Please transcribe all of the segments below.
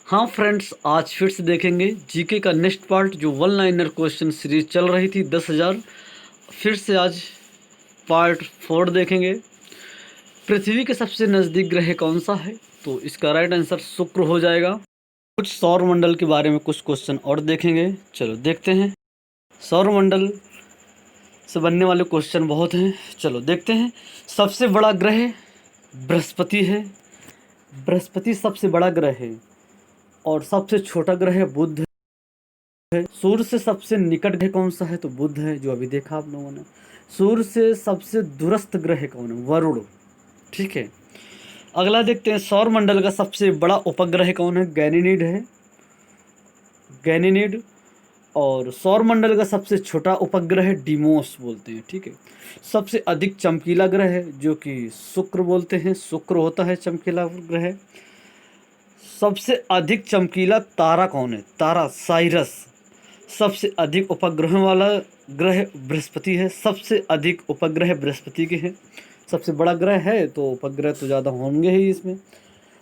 हाँ फ्रेंड्स, आज फिर से देखेंगे जीके का नेक्स्ट पार्ट। जो वन लाइनर क्वेश्चन सीरीज चल रही थी 10,000, फिर से आज पार्ट 4 देखेंगे। पृथ्वी के सबसे नज़दीक ग्रह कौन सा है? तो इसका राइट आंसर शुक्र हो जाएगा। कुछ सौर मंडल के बारे में कुछ क्वेश्चन और देखेंगे। चलो देखते हैं। सौर मंडल से बनने वाले क्वेश्चन बहुत हैं, चलो देखते हैं। सबसे बड़ा ग्रह बृहस्पति है। बृहस्पति सबसे बड़ा ग्रह है और सबसे छोटा ग्रह बुध है। सूर्य से सबसे निकट ग्रह कौन सा है? तो बुध है, जो अभी देखा आप लोगों ने। सूर्य से सबसे दूरस्थ ग्रह कौन है? वरुण। ठीक है, अगला देखते हैं। सौर मंडल का सबसे बड़ा उपग्रह कौन है? गैनीमेड है, गैनीमेड। और सौर मंडल का सबसे छोटा उपग्रह डिमोस बोलते हैं। ठीक है, सबसे अधिक चमकीला ग्रह है जो कि शुक्र बोलते हैं। शुक्र होता है चमकीला ग्रह। सबसे अधिक चमकीला तारा कौन है? तारा साइरस। सबसे अधिक उपग्रह वाला ग्रह बृहस्पति है। सबसे अधिक उपग्रह बृहस्पति के हैं। सबसे बड़ा ग्रह है तो उपग्रह तो ज़्यादा होंगे ही इसमें।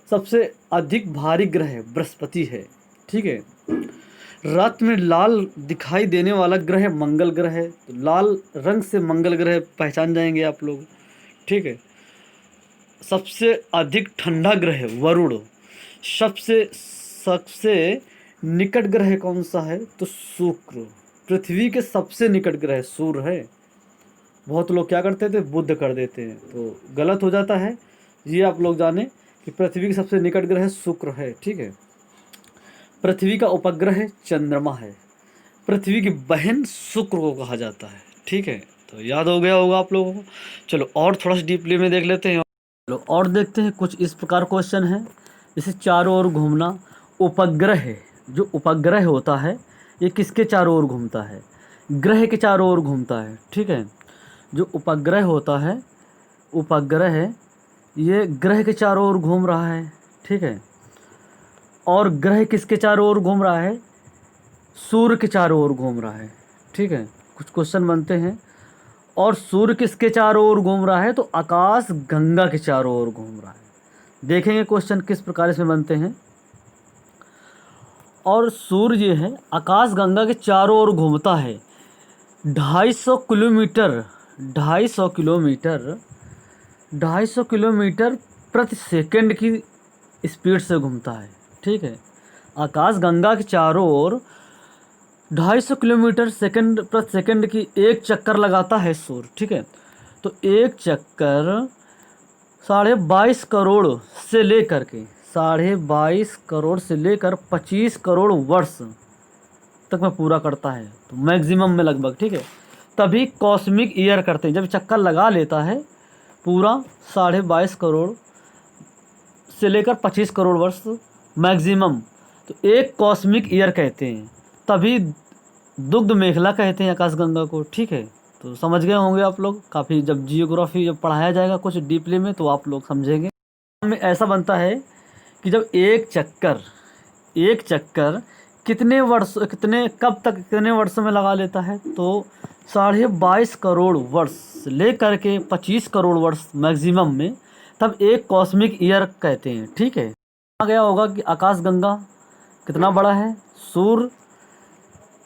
सबसे अधिक भारी ग्रह बृहस्पति है। ठीक है, रात में लाल दिखाई देने वाला ग्रह मंगल ग्रह है। तो लाल रंग से मंगल ग्रह पहचान जाएंगे आप लोग। ठीक है, सबसे अधिक ठंडा ग्रह वरुण। सबसे सबसे निकट ग्रह कौन सा है? तो शुक्र। पृथ्वी के सबसे निकट ग्रह सूर्य है। बहुत लोग क्या करते थे? बुध कर देते हैं, तो गलत हो जाता है। ये आप लोग जाने कि पृथ्वी के सबसे निकट ग्रह शुक्र है। ठीक है, पृथ्वी का उपग्रह चंद्रमा है। पृथ्वी की बहन शुक्र को कहा जाता है। ठीक है, तो याद हो गया होगा आप लोगों को। चलो और थोड़ा सा डीपली में देख लेते हैं। चलो और देखते हैं। कुछ इस प्रकार क्वेश्चन है, जैसे चारों ओर घूमना। उपग्रह, जो उपग्रह होता है ये किसके चारों ओर घूमता है? ग्रह के चारों ओर घूमता है। ठीक है, जो उपग्रह होता है, उपग्रह ये ग्रह के चारों ओर घूम रहा है। ठीक है, और ग्रह किसके चारों ओर घूम रहा है? सूर्य के चारों ओर घूम रहा है। ठीक है, कुछ क्वेश्चन बनते हैं। और सूर्य किसके चारों ओर घूम रहा है? तो आकाश गंगा के चारों ओर घूम रहा है। देखेंगे क्वेश्चन किस प्रकार इसमें बनते हैं। और सूर्य है आकाश गंगा के चारों ओर घूमता है 250 किलोमीटर, 250 किलोमीटर, 250 किलोमीटर प्रति सेकंड की स्पीड से घूमता है। ठीक है, आकाश गंगा के चारों ओर 250 किलोमीटर सेकंड प्रति सेकंड की एक चक्कर लगाता है सूर्य। ठीक है, तो एक चक्कर 22.5 करोड़ से लेकर के 22.5 करोड़ से लेकर 25 करोड़ वर्ष तक में पूरा करता है, तो मैक्सिमम में लगभग। ठीक है, तभी कॉस्मिक ईयर करते हैं, जब चक्कर लगा लेता है पूरा 22.5 करोड़ से लेकर 25 करोड़ वर्ष मैक्सिमम, तो एक कॉस्मिक ईयर कहते हैं। तभी दुग्ध मेखला कहते हैं आकाशगंगा को। ठीक है, तो समझ गए होंगे आप लोग। काफ़ी जब जियोग्राफी जब पढ़ाया जाएगा कुछ डीपली में तो आप लोग समझेंगे। में ऐसा बनता है कि जब एक चक्कर कितने वर्ष, कितने कब तक, कितने वर्षों में लगा लेता है? तो 22.5 करोड़ वर्ष से लेकर के 25 करोड़ वर्ष मैक्सिमम में, तब एक कॉस्मिक ईयर कहते हैं। ठीक है, आ गया होगा कि आकाशगंगा कितना बड़ा है। सूर्य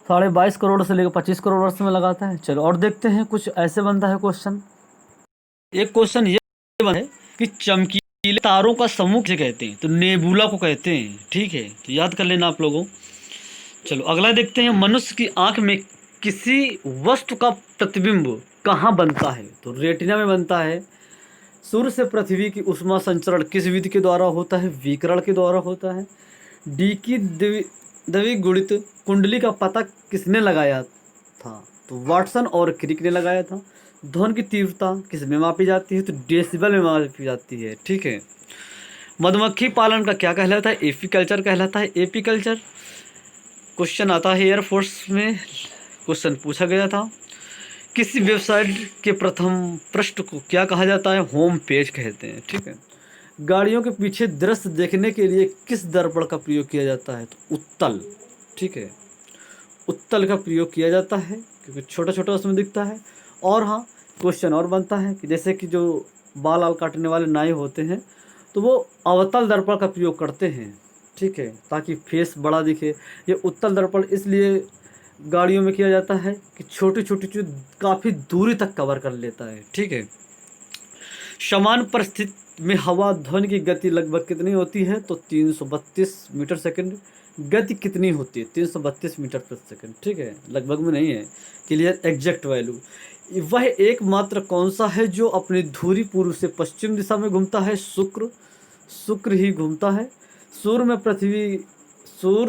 22.5 करोड़ से लेकर 25 करोड़ वर्ष में लगाता है। चलो और देखते हैं। कुछ ऐसे बनता है क्वेश्चन। एक क्वेश्चन ये बनता है कि चमकीले तारों का समूह किसे कहते हैं? तो नेबुला को कहते हैं। ठीक है, तो याद कर लेना आप लोगों। चलो अगला देखते हैं। मनुष्य की आंख में किसी वस्तु का प्रतिबिंब कहाँ बनता है? तो रेटिना में बनता है। सूर्य से पृथ्वी की ऊष्मा संचरण किस विधि के द्वारा होता है? विकिरण के द्वारा होता है। डी की द्विगुणित कुंडली का पता किसने लगाया था? तो वाटसन और क्रिक ने लगाया था। ध्वनि की तीव्रता किस में मापी जाती है? तो डेसिबल में मापी जाती है। ठीक है, मधुमक्खी पालन का क्या कहलाता है? एपीकल्चर कहलाता है। एपीकल्चर क्वेश्चन आता है एयरफोर्स में, क्वेश्चन पूछा गया था। किसी वेबसाइट के प्रथम पृष्ठ को क्या कहा जाता है? होम पेज कहते हैं। ठीक है, गाड़ियों के पीछे दृश्य देखने के लिए किस दर्पण का प्रयोग किया जाता है? तो उत्तल। ठीक है, उत्तल का प्रयोग किया जाता है क्योंकि छोटा छोटा उसमें दिखता है। और हाँ, क्वेश्चन और बनता है कि जैसे कि जो बाल काटने वाले नाई होते हैं तो वो अवतल दर्पण का प्रयोग करते हैं। ठीक है, ताकि फेस बड़ा दिखे। ये उत्तल दर्पण इसलिए गाड़ियों में किया जाता है कि छोटी छोटी चीज काफ़ी दूरी तक कवर कर लेता है। ठीक है, समान परिस्थिति में हवा ध्वनि की गति लगभग कितनी होती है? तो 332 मीटर सेकंड। गति कितनी होती है? 332 मीटर प्रति सेकंड। ठीक है, लगभग में नहीं है, क्लियर एग्जैक्ट वैल्यू। वह एकमात्र कौन सा है जो अपनी धुरी पूर्व से पश्चिम दिशा में घूमता है? शुक्र। शुक्र ही घूमता है। सूर्य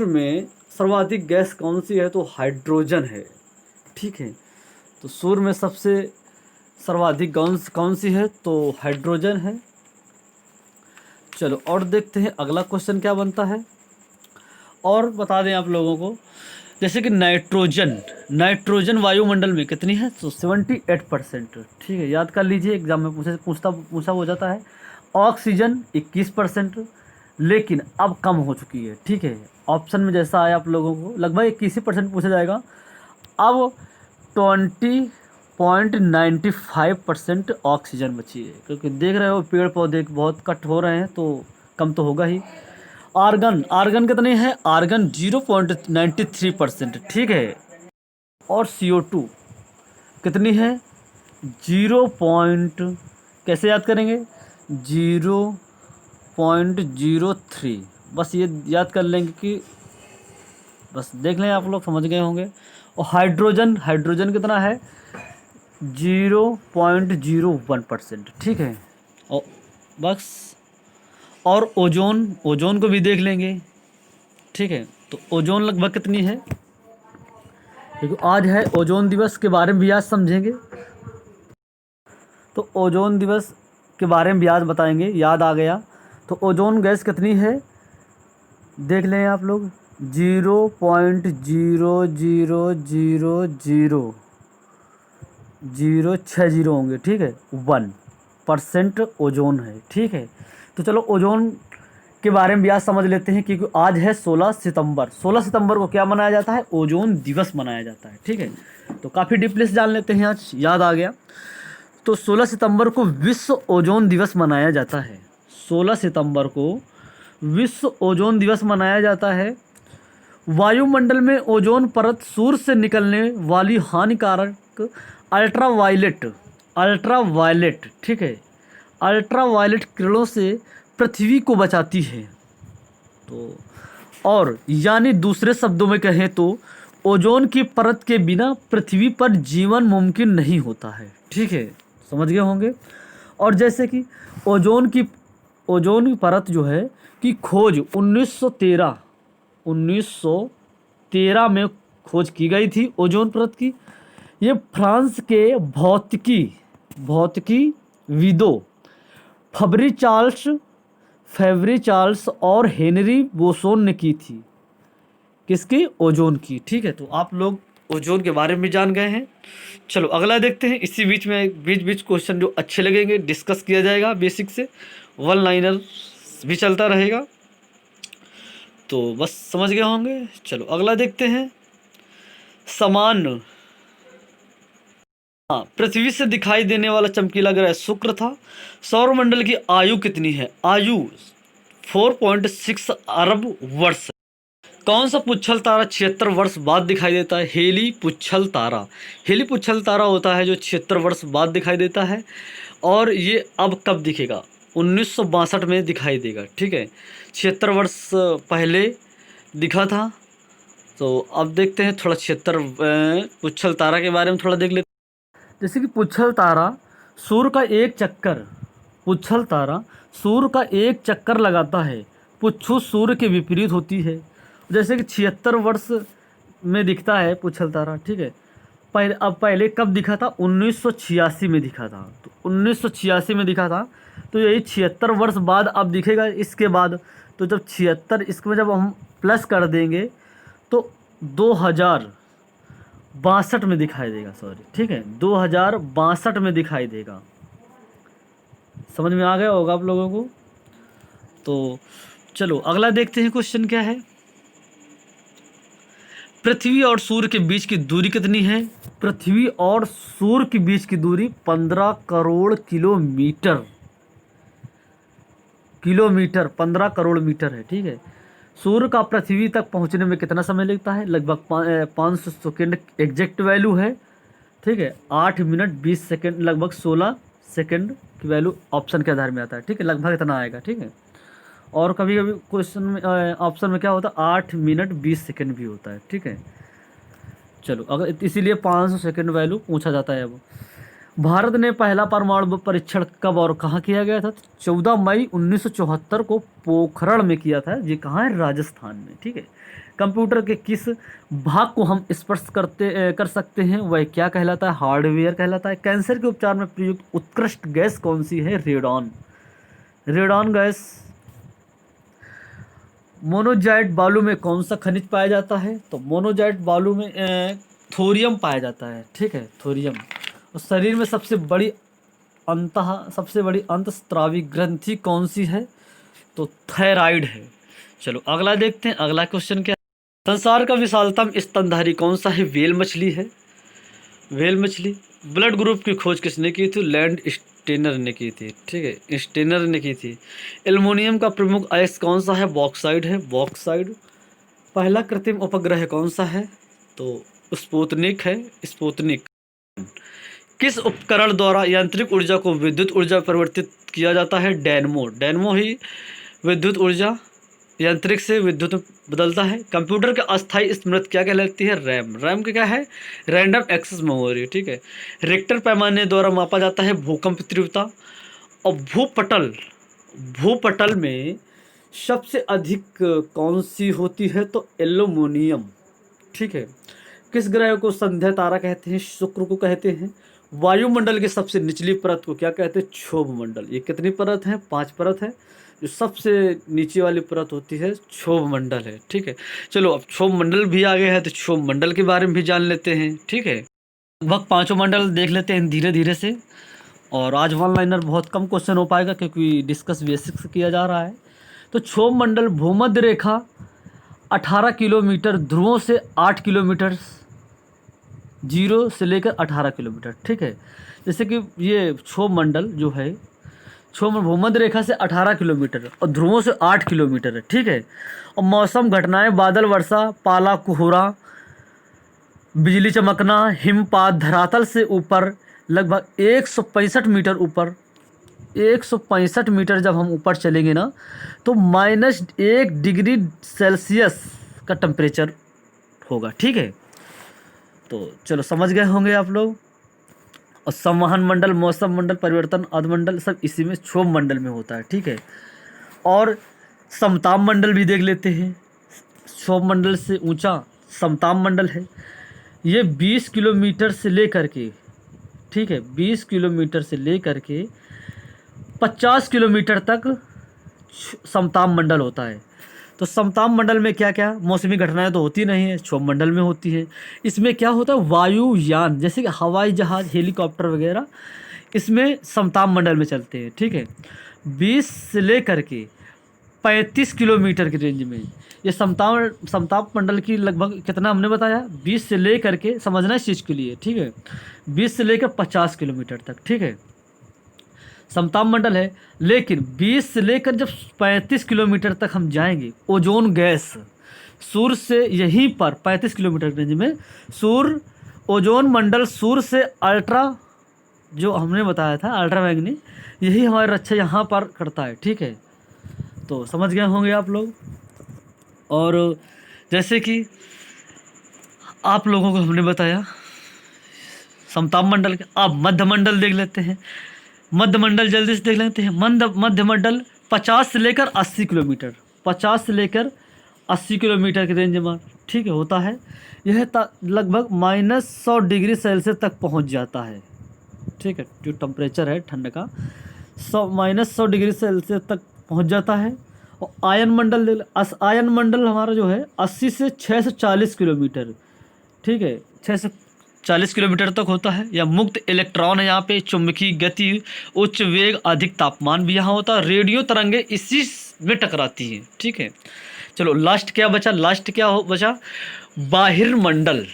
में सर्वाधिक गैस कौन सी है? तो हाइड्रोजन है। ठीक है, तो सूर्य में सबसे सर्वाधिक कौन सी है? तो हाइड्रोजन है। चलो और देखते हैं अगला क्वेश्चन क्या बनता है। और बता दें आप लोगों को, जैसे कि नाइट्रोजन वायुमंडल में कितनी है? तो 78%। ठीक है, याद कर लीजिए, एग्जाम में पूछा हो जाता है। ऑक्सीजन 21%, लेकिन अब कम हो चुकी है। ठीक है, ऑप्शन में जैसा आया आप लोगों को लगभग 21% पूछा जाएगा, अब 20.95% ऑक्सीजन बची है, क्योंकि देख रहे हो पेड़ पौधे बहुत कट हो रहे हैं, तो कम तो होगा ही। आर्गन कितने हैं? आर्गन 0.93%। ठीक है, और CO2 कितनी है? 0 पॉइंट, कैसे याद करेंगे? 0.03। बस ये याद कर लेंगे कि बस देख लें, आप लोग समझ गए होंगे। और हाइड्रोजन कितना है? 0.01%। ठीक है, और बस, और ओजोन को भी देख लेंगे। ठीक है, तो ओजोन लगभग कितनी है? देखो आज है ओजोन दिवस, के बारे में भी आज समझेंगे। तो ओजोन दिवस के बारे में भी आज बताएंगे, याद आ गया। तो ओजोन गैस कितनी है देख लें आप लोग, 0.0000060 होंगे। ठीक है, 1% ओजोन है। ठीक है, तो चलो ओजोन के बारे में भी आज समझ लेते हैं, क्योंकि आज है 16 सितंबर। 16 सितंबर को क्या मनाया जाता है? ओजोन दिवस मनाया जाता है। ठीक है, तो काफ़ी डीपली से जान लेते हैं, आज याद आ गया। तो 16 सितंबर को विश्व ओजोन दिवस मनाया जाता है। 16 सितंबर को विश्व ओजोन दिवस मनाया जाता है। वायुमंडल में ओजोन परत सूर्य से निकलने वाली हानिकारक अल्ट्रावायलेट ठीक है, अल्ट्रावायलेट किरणों से पृथ्वी को बचाती है। तो और यानी दूसरे शब्दों में कहें तो ओजोन की परत के बिना पृथ्वी पर जीवन मुमकिन नहीं होता है। ठीक है, समझ गए होंगे। और जैसे कि ओजोन की परत जो है कि खोज 1913 में खोज की गई थी ओजोन परत की। ये फ्रांस के भौतिकी विदों फेब्री चार्ल्स और हेनरी बोसोन ने की थी। किसकी? ओजोन की। ठीक है, तो आप लोग ओजोन के बारे में जान गए हैं। चलो अगला देखते हैं। इसी बीच में बीच क्वेश्चन जो अच्छे लगेंगे डिस्कस किया जाएगा, बेसिक से वन लाइनर भी चलता रहेगा, तो बस समझ गए होंगे। चलो अगला देखते हैं। समान पृथ्वी से दिखाई देने वाला चमकीला ग्रह शुक्र था। सौरमंडल की आयु कितनी है? आयु 4.6 अरब वर्ष। कौन सा पुच्छल तारा 76 वर्ष बाद दिखाई देता है? हेली पुच्छल तारा होता है जो 76 वर्ष बाद दिखाई देता है। और ये अब कब दिखेगा? 1962 में दिखाई देगा। ठीक है, 76 वर्ष पहले दिखा था। तो अब देखते हैं थोड़ा 76 पुच्छल तारा के बारे में थोड़ा देख लेते हैं। जैसे कि पुच्छल तारा सूर्य का एक चक्कर लगाता है। पुच्छु सूर्य के विपरीत होती है। जैसे कि 76 वर्ष में दिखता है पुच्छल तारा। ठीक है, पहले कब दिखा था? 1986 में दिखा था। तो 1986 में दिखा था, तो यही 76 वर्ष बाद अब दिखेगा इसके बाद। तो जब 76 इसमें जब हम प्लस कर देंगे तो 2062 में दिखाई देगा। सॉरी, ठीक है, 2062 में दिखाई देगा। समझ में आ गया होगा आप लोगों को। तो चलो अगला देखते हैं क्वेश्चन क्या है। पृथ्वी और सूर्य के बीच की दूरी कितनी है? पृथ्वी और सूर्य के बीच की दूरी 15 करोड़ किलोमीटर 15 करोड़ मीटर है। ठीक है, सूर्य का पृथ्वी तक पहुंचने में कितना समय लगता है? लगभग 500 सेकेंड एग्जैक्ट वैल्यू है। ठीक है, 8 मिनट 20 सेकेंड, लगभग 16 सेकेंड की वैल्यू ऑप्शन के आधार में आता है। ठीक है, लगभग इतना आएगा। ठीक है, और कभी कभी क्वेश्चन में ऑप्शन में क्या होता है, 8 मिनट 20 सेकेंड भी होता है। ठीक है, चलो, अगर इसीलिए 500 सेकेंड वैल्यू पूछा जाता है। अब भारत ने पहला परमाणु परीक्षण कब और कहाँ किया गया था? 14 मई 1974 को पोखरण में किया था। ये कहाँ है? राजस्थान में। ठीक है, कंप्यूटर के किस भाग को हम स्पर्श कर सकते हैं, वह क्या कहलाता है? हार्डवेयर कहलाता है। कैंसर के उपचार में प्रयुक्त उत्कृष्ट गैस कौन सी है? रेडॉन। Radon gas. मोनोजाइट बालू में कौन सा खनिज पाया जाता है? तो मोनोजाइट बालू में थोरियम पाया जाता है। ठीक है, थोरियम। और शरीर में सबसे बड़ी अंतस्रावी ग्रंथि कौन सी है? तो थायराइड है। चलो अगला देखते हैं, अगला क्वेश्चन क्या है? संसार का विशालतम स्तनधारी कौन सा है? व्हेल मछली है। व्हेल मछली। ब्लड ग्रुप की खोज किसने की थी? लैंड स्टेनर ने की थी। ठीक है, स्टेनर ने की थी। एल्युमिनियम का प्रमुख अयस्क कौन सा है? बॉक्साइड है, बॉक्साइड। पहला कृत्रिम उपग्रह कौन सा है? तो स्पुतनिक है, स्पुतनिक। किस उपकरण द्वारा यांत्रिक ऊर्जा को विद्युत ऊर्जा में परिवर्तित किया जाता है? डायनमो। डायनमो ही विद्युत ऊर्जा यांत्रिक से विद्युत में बदलता है। कंप्यूटर के अस्थायी स्मृति क्या कहलाती है? रैम। रैम का क्या है? Random access memory. ठीक है, रिक्टर पैमाने द्वारा मापा जाता है भूकंप तीव्रता। और भूपटल, भूपटल में सबसे अधिक कौन सी होती है? तो एल्यूमिनियम। ठीक है, किस ग्रह को संध्या तारा कहते हैं? शुक्र को कहते हैं। वायुमंडल की सबसे निचली परत को क्या कहते हैं? क्षोभ मंडल। ये कितनी परत है? 5 परत है। जो सबसे नीचे वाली परत होती है क्षोभ मंडल है। ठीक है, चलो अब क्षोभ मंडल भी आ गया है तो क्षोभ मंडल के बारे में भी जान लेते हैं। ठीक है, लगभग 5 मंडल देख लेते हैं धीरे धीरे से। और आज वन लाइनर बहुत कम क्वेश्चन हो पाएगा क्योंकि डिस्कस बेसिक्स किया जा रहा है। तो क्षोभ मंडल भूमध्य रेखा 18 किलोमीटर, ध्रुवों से 8 किलोमीटर, 0 से लेकर 18 किलोमीटर। ठीक है, जैसे कि ये क्षोभ मंडल जो है, क्षोभ भूमध्य रेखा से 18 किलोमीटर और ध्रुवों से 8 किलोमीटर है। ठीक है, और मौसम घटनाएं बादल वर्षा, पाला कोहरा, बिजली चमकना, हिमपात, धरातल से ऊपर लगभग 165 मीटर ऊपर, 165 मीटर जब हम ऊपर चलेंगे ना तो -1 डिग्री सेल्सियस का टेम्परेचर होगा। ठीक है, तो चलो समझ गए होंगे आप लोग। और संवहन मंडल, मौसम मंडल, परिवर्तन अधमंडल सब इसी में क्षोभ मंडल में होता है। ठीक है, और समताप मंडल भी देख लेते हैं। क्षोभ मंडल से ऊंचा समताप मंडल है। ये 20 किलोमीटर से लेकर के, ठीक है, 20 किलोमीटर से लेकर के 50 किलोमीटर तक समताप मंडल होता है। तो समताप मंडल में क्या क्या मौसमी घटनाएं तो होती नहीं है, क्षोभ मंडल में होती है। इसमें क्या होता है? वायुयान, जैसे कि हवाई जहाज, हेलीकॉप्टर वगैरह इसमें समताप मंडल में चलते हैं। ठीक है, 20 से लेकर के 35 किलोमीटर की रेंज में ये समताप मंडल की लगभग कितना हमने बताया? 20 से लेकर के, समझना इस चीज़ के लिए। ठीक है, 20 से लेकर 50 किलोमीटर तक। ठीक है, समताप मंडल है। लेकिन 20 से लेकर जब 35 किलोमीटर तक हम जाएंगे, ओजोन गैस सूर्य से यहीं पर 35 किलोमीटर रेंज में सूर्य, ओजोन मंडल सूर्य से अल्ट्रा, जो हमने बताया था अल्ट्रावैंगनी, यही हमारी रक्षा यहाँ पर करता है। ठीक है, तो समझ गए होंगे आप लोग। और जैसे कि आप लोगों को हमने बताया समताप मंडल के, अब मध्य मंडल देख लेते हैं। मध्य मंडल जल्दी से देख लेते हैं। मध्य मंडल 50 से लेकर 80 किलोमीटर, 50 से लेकर 80 किलोमीटर की रेंज में, ठीक है, होता है। यह लगभग -100 डिग्री सेल्सियस तक पहुंच जाता है। ठीक है, जो टेम्परेचर है ठंड का, -100 डिग्री सेल्सियस तक पहुंच जाता है। और आयन मंडल हमारा जो है 80 से 640 किलोमीटर, ठीक है, 640 किलोमीटर तक होता है। या मुक्त इलेक्ट्रॉन है यहाँ पे, चुंबकीय गति, उच्च वेग, अधिक तापमान भी यहाँ होता है। रेडियो तरंगे इसी में टकराती हैं। ठीक है, चलो लास्ट क्या बचा? बचा बाहिर्मंडल।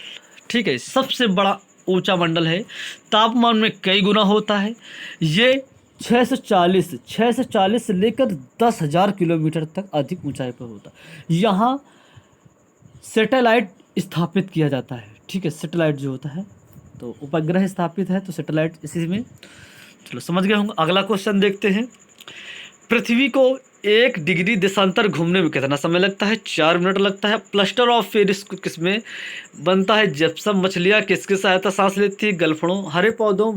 ठीक है, सबसे बड़ा ऊंचा मंडल है, तापमान में कई गुना होता है। ये 640 से लेकर 10,000 किलोमीटर तक अधिक ऊंचाई पर होता है। यहाँ सैटेलाइट स्थापित किया जाता है, ठीक है। सैटेलाइट जो होता है, तो उपग्रह स्थापित है तो सैटेलाइट इसी में। चलो समझ गए होंगे। अगला क्वेश्चन देखते हैं। पृथ्वी को 1 डिग्री देशांतर घूमने में कितना समय लगता है? 4 मिनट लगता है। प्लास्टर ऑफ पेरिस को किसमें बनता है? जिप्सम। मछलियाँ किसकी सहायता सांस लेती है? गलफड़ों। हरे पौधों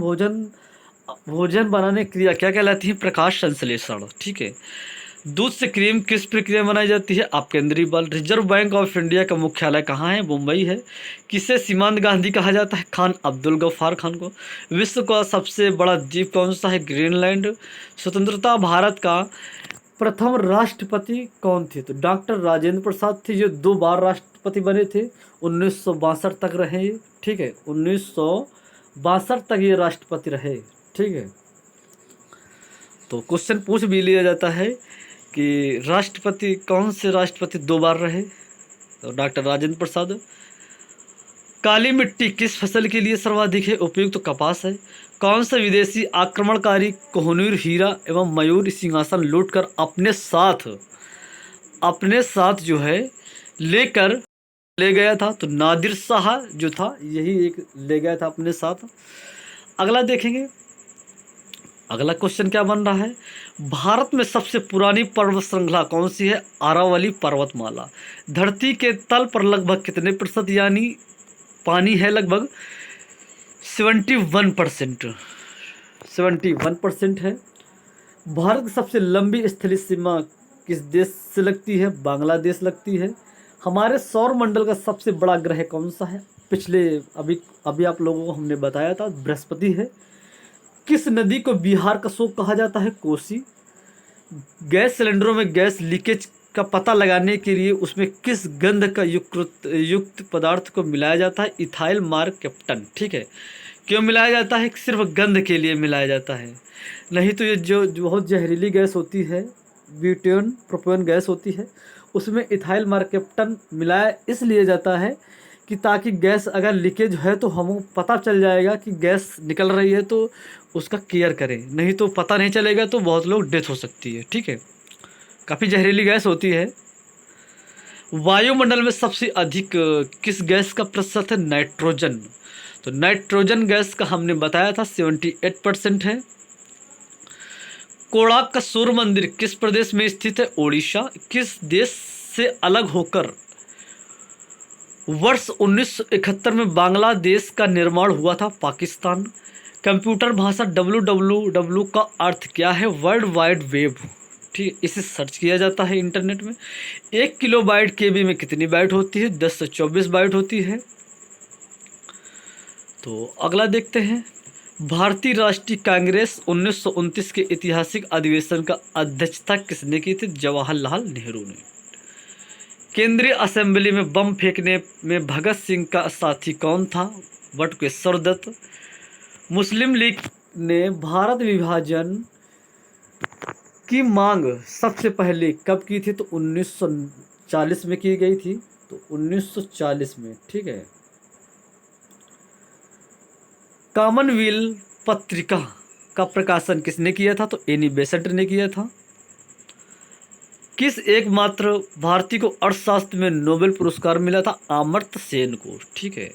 भोजन बनाने की क्रिया क्या कहलाती है? प्रकाश संश्लेषण, ठीक है। दूध से क्रीम किस प्रक्रिया में बनाई जाती है? अपकेंद्रीय बल। रिजर्व बैंक ऑफ इंडिया का मुख्यालय कहाँ है? मुंबई है। किसे सीमांत गांधी कहा जाता है? खान अब्दुल गफ्फार खान को। विश्व का सबसे बड़ा द्वीप कौन सा है? ग्रीनलैंड। स्वतंत्रता भारत का प्रथम राष्ट्रपति कौन थे? तो डॉक्टर राजेंद्र प्रसाद थे, जो 2 बार राष्ट्रपति बने थे। 1962 तक रहे, ठीक है। 1962 तक ये राष्ट्रपति रहे, ठीक है। तो क्वेश्चन पूछ भी लिया जाता है कि राष्ट्रपति कौन से राष्ट्रपति 2 बार रहे? तो डॉक्टर राजेंद्र प्रसाद। काली मिट्टी किस फसल के लिए सर्वाधिक है? उपयुक्त तो कपास है। कौन सा विदेशी आक्रमणकारी कोहिनूर हीरा एवं मयूर सिंहासन लूटकर अपने साथ जो है लेकर ले गया था? तो नादिर शाह जो था, यही एक ले गया था अपने साथ। अगला देखेंगे। अगला क्वेश्चन क्या बन रहा है? भारत में सबसे पुरानी पर्वत श्रृंखला कौन सी है? अरावली पर्वतमाला। धरती के तल पर लगभग कितने प्रतिशत यानी पानी है? लगभग 71%। 71% है। भारत की सबसे लंबी स्थलीय सीमा किस देश से लगती है? बांग्लादेश लगती है। हमारे सौर मंडल का सबसे बड़ा ग्रह कौन सा है? अभी आप लोगों को हमने बताया था, बृहस्पति है। किस नदी को बिहार का शोक कहा जाता है? कोसी। गैस सिलेंडरों में गैस लीकेज का पता लगाने के लिए उसमें किस गंध का युक्त पदार्थ को मिलाया जाता है? इथाइल मार्केप्टन, ठीक है। क्यों मिलाया जाता है? सिर्फ गंध के लिए मिलाया जाता है, नहीं तो ये जो बहुत जहरीली गैस होती है, ब्यूटेन प्रोपेन गैस होती है, उसमें इथाइल मार्केप्टन मिलाया इसलिए जाता है कि ताकि गैस अगर लीकेज है तो हमको पता चल जाएगा कि गैस निकल रही है, तो उसका केयर करें, नहीं तो पता नहीं चलेगा तो बहुत लोग डेथ हो सकती है, ठीक है। काफ़ी जहरीली गैस होती है। वायुमंडल में सबसे अधिक किस गैस का प्रतिशत है? नाइट्रोजन। तो नाइट्रोजन गैस का हमने बताया था 78% है। कोणार्क का सूर्य मंदिर किस प्रदेश में स्थित है? ओडिशा। किस देश से अलग होकर वर्ष 1971 में बांग्लादेश का निर्माण हुआ था? पाकिस्तान। कंप्यूटर भाषा www का अर्थ क्या है? वर्ल्ड वाइड वेब, ठीक है। इसे सर्च किया जाता है इंटरनेट में। 1 किलोबाइट केबी में कितनी बाइट होती है? 10 से 24 बाइट होती है। तो अगला देखते हैं। भारतीय राष्ट्रीय कांग्रेस 1929 के ऐतिहासिक अधिवेशन का अध्यक्षता किसने की थी? जवाहरलाल नेहरू ने। केंद्रीय असेंबली में बम फेंकने में भगत सिंह का साथी कौन था? बटुकेश्वर दत्त। मुस्लिम लीग ने भारत विभाजन की मांग सबसे पहले कब की थी? तो 1940 में की गई थी, तो 1940 में, ठीक है। कॉमनवेल्थ पत्रिका का प्रकाशन किसने किया था? तो एनी बेसेंट ने किया था। किस एकमात्र भारतीय को अर्थशास्त्र में नोबेल पुरस्कार मिला था? अमर्त्य सेन को, ठीक है।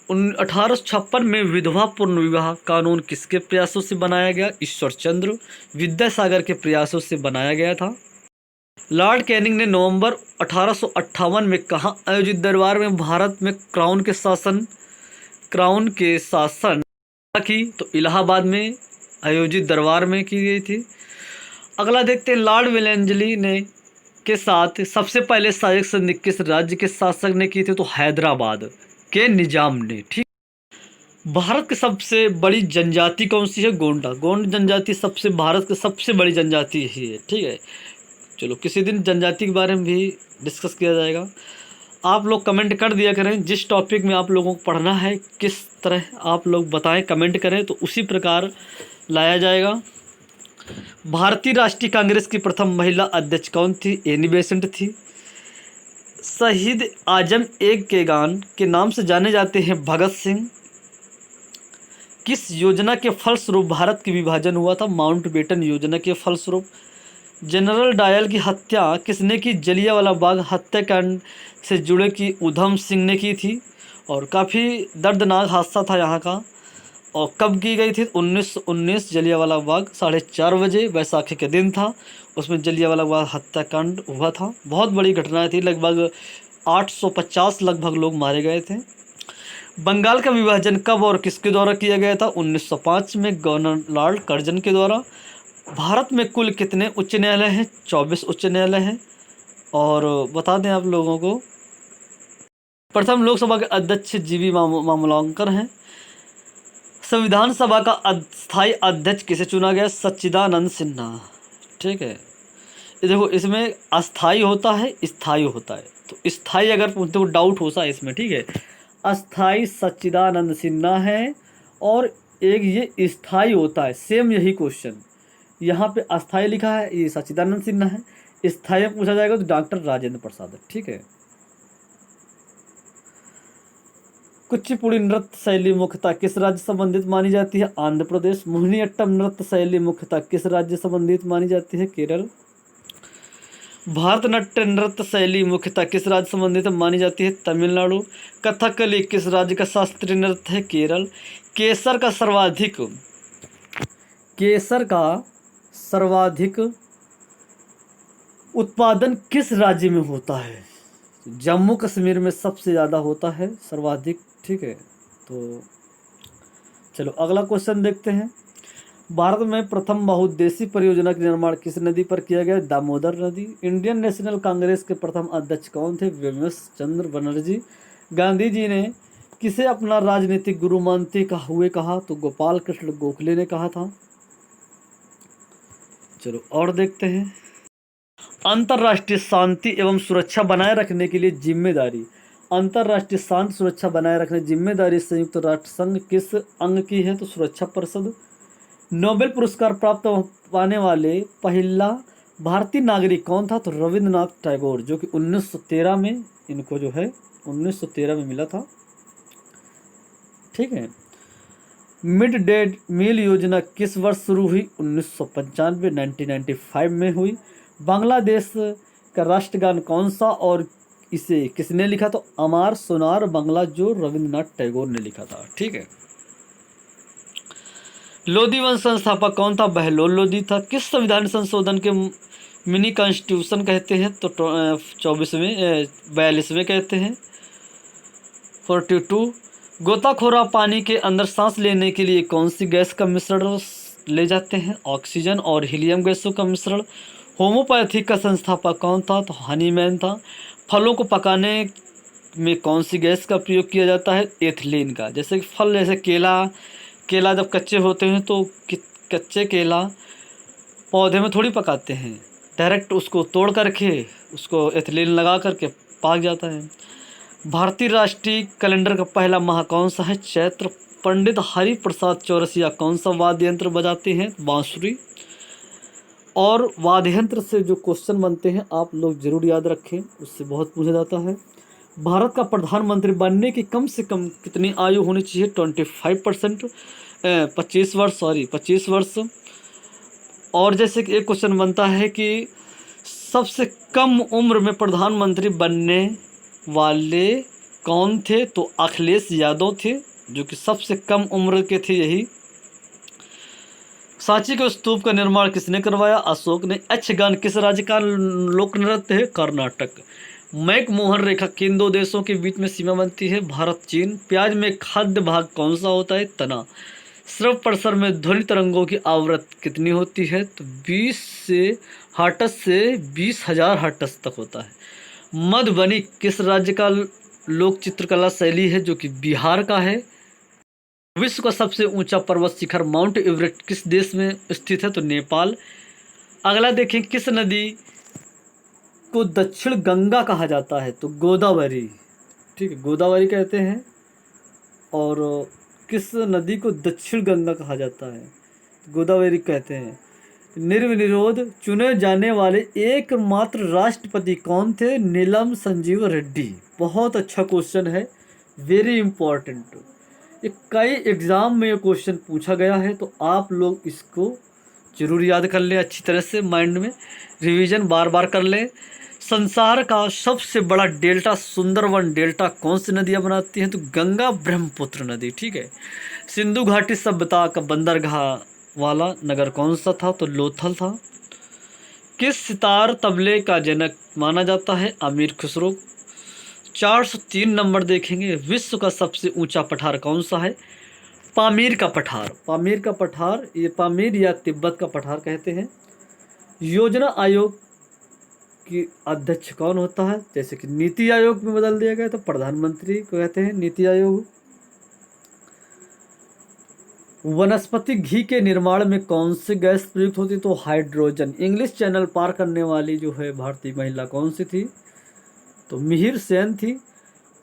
1856 में विधवा पूर्ण विवाह कानून किसके प्रयासों से बनाया गया? ईश्वरचंद्र विद्यासागर के प्रयासों से बनाया गया था। लॉर्ड कैनिंग ने नवंबर 1858 में कहाँ आयोजित दरबार में भारत में क्राउन के शासन की? तो इलाहाबाद में आयोजित दरबार में की गई थी। अगला देखते हैं। लॉर्ड वेलेंसली ने के साथ सबसे पहले साझा संधि किस राज्य के शासक ने की थी? तो हैदराबाद के निजाम ने, ठीक। भारत की सबसे बड़ी जनजाति कौन सी है? गोंडा। गोंड जनजाति भारत की सबसे बड़ी जनजाति ही है, ठीक है। चलो किसी दिन जनजाति के बारे में भी डिस्कस किया जाएगा। आप लोग कमेंट कर दिया करें, जिस टॉपिक में आप लोगों को पढ़ना है किस तरह आप लोग बताएं, कमेंट करें तो उसी प्रकार लाया जाएगा। भारतीय राष्ट्रीय कांग्रेस की प्रथम महिला अध्यक्ष कौन थी? एनी बेसेंट थी। शहीद आजम एक के गान के नाम से जाने जाते हैं भगत सिंह। किस योजना के फलस्वरूप भारत की विभाजन हुआ था? माउंटबेटन योजना के फलस्वरूप। जनरल डायल की हत्या किसने की? जलियांवाला बाग हत्याकांड से जुड़े की उधम सिंह ने की थी। और काफ़ी दर्दनाक हादसा था यहाँ का। और कब की गई थी? 1919 जलियांवाला बाग 4:30 बजे बैसाखी के दिन था। उसमें जलियांवाला बाग हत्याकांड हुआ था। बहुत बड़ी घटना थी। लगभग 850 लगभग लोग मारे गए थे। बंगाल का विभाजन कब और किसके द्वारा किया गया था? 1905 में गवर्नर लॉर्ड कर्जन के द्वारा। भारत में कुल कितने उच्च न्यायालय हैं? 24 उच्च न्यायालय हैं। और बता दें आप लोगों को, प्रथम लोकसभा के अध्यक्ष जीवी मामलांकर हैं। संविधान सभा का अस्थायी अध्यक्ष किसे चुना गया? सच्चिदानंद सिन्हा। ठीक है, ये देखो इसमें अस्थाई होता है, स्थाई होता है। तो स्थाई अगर पूछते हो डाउट होता है इसमें। ठीक है, अस्थाई सच्चिदानंद सिन्हा है और एक ये स्थाई होता है। सेम यही क्वेश्चन यहाँ पे अस्थाई लिखा है, ये सच्चिदानंद सिन्हा है। स्थाई में पूछा जाएगा तो डॉक्टर राजेंद्र प्रसाद है। ठीक है, कुचिपुड़ी नृत्य शैली मुख्यतः किस राज्य संबंधित मानी जाती है? आंध्र प्रदेश। मोहिनीअट्टम नृत्य शैली मुख्यतः किस राज्य संबंधित मानी जाती है? केरल। भारतनाट्यम नृत्य शैली मुख्यतः किस राज्य संबंधित मानी जाती है? तमिलनाडु। कथकली किस राज्य का शास्त्रीय नृत्य है? केरल। केसर का सर्वाधिक उत्पादन किस राज्य में होता है? जम्मू कश्मीर में सबसे ज़्यादा होता है सर्वाधिक। ठीक है, तो चलो अगला क्वेश्चन देखते हैं। भारत में प्रथम बहुउद्देशीय परियोजना का निर्माण किस नदी पर किया गया? दामोदर नदी। इंडियन नेशनल कांग्रेस के प्रथम अध्यक्ष कौन थे? बिमस चंद्र बनर्जी। गांधी जी ने किसे अपना राजनीतिक गुरु मानते हुए कहा? तो गोपाल कृष्ण गोखले ने कहा था। चलो और देखते हैं। अंतर्राष्ट्रीय शांति एवं सुरक्षा बनाए रखने के लिए जिम्मेदारी, अंतर्राष्ट्रीय शांति सुरक्षा बनाए रखने जिम्मेदारी संयुक्त राष्ट्र संघ किस अंग की है? तो सुरक्षा परिषद। नोबेल पुरस्कार प्राप्त पाने वाले पहला भारतीय नागरिक कौन था? तो रविंद्रनाथ टैगोर, जो कि 1913 में इनको जो है 1913 में मिला था। ठीक है, मिड डे मील योजना किस वर्ष शुरू हुई? 1995 1995 में हुई। बांग्लादेश का राष्ट्रगान कौन सा और इसे किसने लिखा? तो अमार सोनार बांग्ला, जो रविंद्रनाथ टैगोर ने लिखा था। ठीक है, लोधी वंश संस्थापक कौन था? बहलोल लोधी था। किस संविधान संशोधन के मिनी कॉन्स्टिट्यूशन कहते हैं? तो 42वें कहते हैं। 42। गोताखोरा पानी के अंदर सांस लेने के लिए कौन सी गैस का मिश्रण ले जाते हैं? ऑक्सीजन और हीलियम गैसों का मिश्रण। होम्योपैथी का संस्थापक कौन था? तो हनीमैन था। फलों को पकाने में कौन सी गैस का प्रयोग किया जाता है? एथिलीन का। जैसे फल, जैसे केला जब कच्चे होते हैं तो कच्चे केला पौधे में थोड़ी पकाते हैं, डायरेक्ट उसको तोड़ करके उसको एथिलीन लगा करके पक जाता है। भारतीय राष्ट्रीय कैलेंडर का पहला माह कौन सा है? चैत्र। पंडित हरि प्रसाद चौरसिया कौन सा वाद्य यंत्र बजाते हैं? बांसुरी। और वाद्य यंत्र से जो क्वेश्चन बनते हैं आप लोग जरूर याद रखें, उससे बहुत पूछा जाता है। भारत का प्रधानमंत्री बनने की कम से कम कितनी आयु होनी चाहिए? 25%, 25 वर्ष। और जैसे कि एक क्वेश्चन बनता है कि सबसे कम उम्र में प्रधानमंत्री बनने वाले कौन थे? तो अखिलेश यादव थे, जो कि सबसे कम उम्र के थे यही। सांची के स्तूप का निर्माण किसने करवाया? अशोक ने। यक्षगान किस राज्य का लोक नृत्य है? कर्नाटक। मैकमोहन रेखा किन दो देशों के बीच में सीमा बनती है? भारत चीन। प्याज में खाद्य भाग कौन सा होता है? तना। श्रव प्रसार में ध्वनि तरंगों की आवृत्ति कितनी होती है? तो 20 हर्ट्ज से 20,000 हर्ट्ज तक होता है। मधुबनी किस राज्य का लोक चित्रकला शैली है? जो कि बिहार का है। विश्व का सबसे ऊंचा पर्वत शिखर माउंट एवरेस्ट किस देश में स्थित है? तो नेपाल। अगला देखें, किस नदी को दक्षिण गंगा कहा जाता है? तो गोदावरी। ठीक है, गोदावरी कहते हैं। और किस नदी को दक्षिण गंगा कहा जाता है? गोदावरी कहते हैं। निर्विरोध चुने जाने वाले एकमात्र राष्ट्रपति कौन थे? नीलम संजीव रेड्डी। बहुत अच्छा क्वेश्चन है, वेरी इंपॉर्टेंट। ये कई एग्ज़ाम में ये क्वेश्चन पूछा गया है, तो आप लोग इसको ज़रूर याद कर लें अच्छी तरह से, माइंड में रिवीजन बार बार कर लें। संसार का सबसे बड़ा डेल्टा सुंदरवन डेल्टा कौन सी नदियाँ बनाती हैं? तो गंगा ब्रह्मपुत्र नदी, ठीक है। सिंधु घाटी सभ्यता का बंदरगाह वाला नगर कौन सा था? तो लोथल था। किस सितार तबले का जनक माना जाता है? अमीर खुसरो। 403 नंबर देखेंगे, विश्व का सबसे ऊंचा पठार कौन सा है? पामीर का पठार। पामीर का पठार, ये पामीर या तिब्बत का पठार कहते हैं। योजना आयोग की अध्यक्ष कौन होता है? जैसे कि नीति आयोग में बदल दिया गया तो प्रधानमंत्री को कहते हैं नीति आयोग। वनस्पति घी के निर्माण में कौन सी गैस प्रयुक्त होती? तो हाइड्रोजन। इंग्लिश चैनल पार करने वाली जो है भारतीय महिला कौन सी थी? तो मिहिर सेन थी।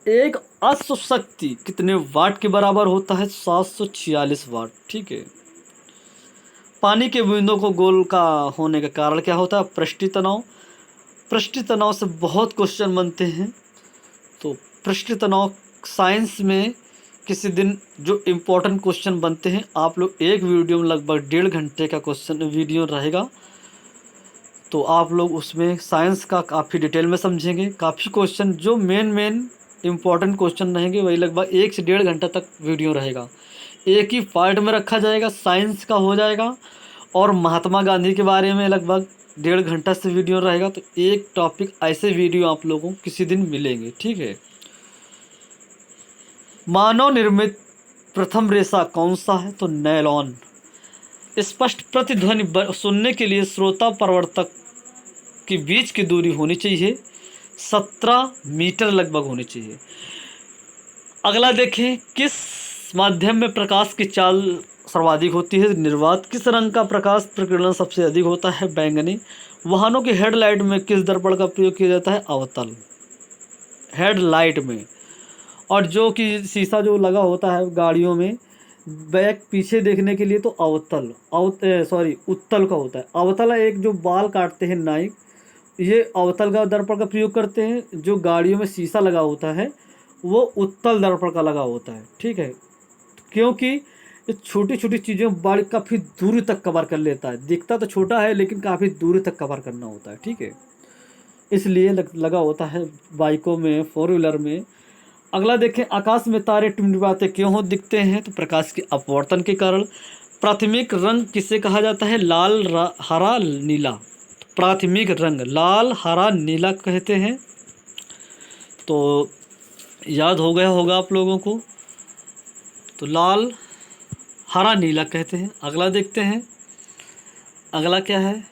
एक अश्व शक्ति कितने वाट के बराबर होता है? 746 वाट, ठीक है। पानी के बूंदों को गोल का होने का कारण क्या होता है? पृष्ठीय तनाव। पृष्ठीय तनाव से बहुत क्वेश्चन बनते हैं, तो पृष्ठीय तनाव साइंस में किसी दिन जो इम्पोर्टेंट क्वेश्चन बनते हैं, आप लोग एक वीडियो में लगभग 1.5 घंटे का क्वेश्चन वीडियो रहेगा, तो आप लोग उसमें साइंस का काफ़ी डिटेल में समझेंगे। काफ़ी क्वेश्चन जो मेन इम्पॉर्टेंट क्वेश्चन रहेंगे वही लगभग 1 से 1.5 घंटा तक वीडियो रहेगा। एक ही पार्ट में रखा जाएगा, साइंस का हो जाएगा और महात्मा गांधी के बारे में लगभग 1.5 घंटा से वीडियो रहेगा। तो एक टॉपिक ऐसे वीडियो आप लोगों को किसी दिन मिलेंगे, ठीक है। मानव निर्मित प्रथम रेशा कौन सा है? तो नैलॉन। स्पष्ट प्रतिध्वनि सुनने के लिए श्रोता प्रवर्तक के बीच की दूरी होनी चाहिए 17 मीटर लगभग होनी चाहिए। अगला देखें, किस माध्यम में प्रकाश की चाल सर्वाधिक होती है? निर्वात। किस रंग का प्रकाश प्रकीर्णन सबसे अधिक होता है? बैंगनी। वाहनों की हेडलाइट में किस दर्पण का प्रयोग किया जाता है? अवतल। हेडलाइट में। और जो कि शीशा जो लगा होता है गाड़ियों में बैक पीछे देखने के लिए, तो अवतल उत्तल का होता है। अवतल एक जो बाल काटते हैं नाई, ये अवतल का दर्पण का प्रयोग करते हैं। जो गाड़ियों में शीशा लगा होता है वो उत्तल दर्पण का लगा होता है, ठीक है। क्योंकि ये छोटी छोटी चीज़ें बड़ी काफ़ी दूरी तक कवर कर लेता है। दिखता तो छोटा है लेकिन काफ़ी दूरी तक कवर करना होता है, ठीक है। इसलिए लगा होता है बाइकों में, 4 व्हीलर में। अगला देखें, आकाश में तारे टिमटिमाते क्यों दिखते हैं? तो प्रकाश के अपवर्तन के कारण। प्राथमिक रंग किसे कहा जाता है? लाल, हरा, नीला। प्राथमिक रंग लाल, हरा, नीला कहते हैं। तो याद हो गया होगा आप लोगों को, तो लाल, हरा, नीला कहते हैं। अगला देखते हैं, अगला क्या है?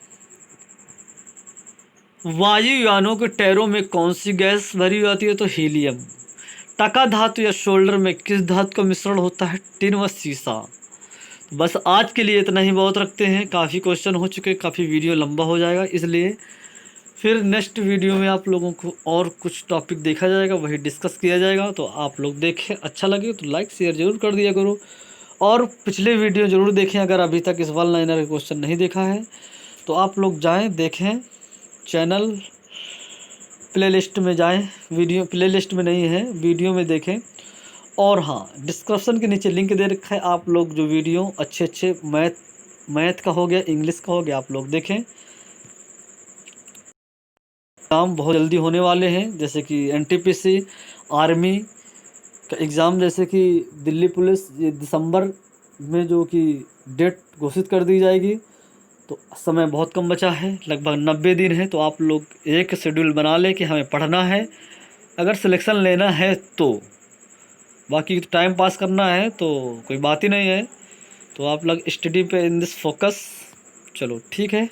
वायुयानों के टायरों में कौन सी गैस भरी जाती है? तो हीलियम। टका धातु या शोल्डर में किस धातु का मिश्रण होता है? टिन व सीसा। बस आज के लिए इतना ही बहुत रखते हैं, काफ़ी क्वेश्चन हो चुके, काफ़ी वीडियो लंबा हो जाएगा, इसलिए फिर नेक्स्ट वीडियो में आप लोगों को और कुछ टॉपिक देखा जाएगा, वही डिस्कस किया जाएगा। तो आप लोग देखें, अच्छा लगे तो लाइक शेयर ज़रूर कर दिया करो, और पिछले वीडियो ज़रूर देखें। अगर अभी तक इस 1 लाइनर का क्वेश्चन नहीं देखा है तो आप लोग जाएँ देखें, चैनल प्लेलिस्ट में जाएं, वीडियो प्लेलिस्ट में नहीं है, वीडियो में देखें। और हाँ, डिस्क्रिप्शन के नीचे लिंक दे रखा है, आप लोग जो वीडियो अच्छे मैथ का हो गया, इंग्लिश का हो गया, आप लोग देखें। काम बहुत जल्दी होने वाले हैं, जैसे कि एनटीपीसी, आर्मी का एग्ज़ाम, जैसे कि दिल्ली पुलिस, ये दिसंबर में जो कि डेट घोषित कर दी जाएगी। तो समय बहुत कम बचा है, लगभग 90 दिन है। तो आप लोग एक शेड्यूल बना लें कि हमें पढ़ना है, अगर सिलेक्शन लेना है तो। बाकी तो टाइम पास करना है तो कोई बात ही नहीं है। तो आप लोग स्टडी पे इन दिस फोकस। चलो ठीक है।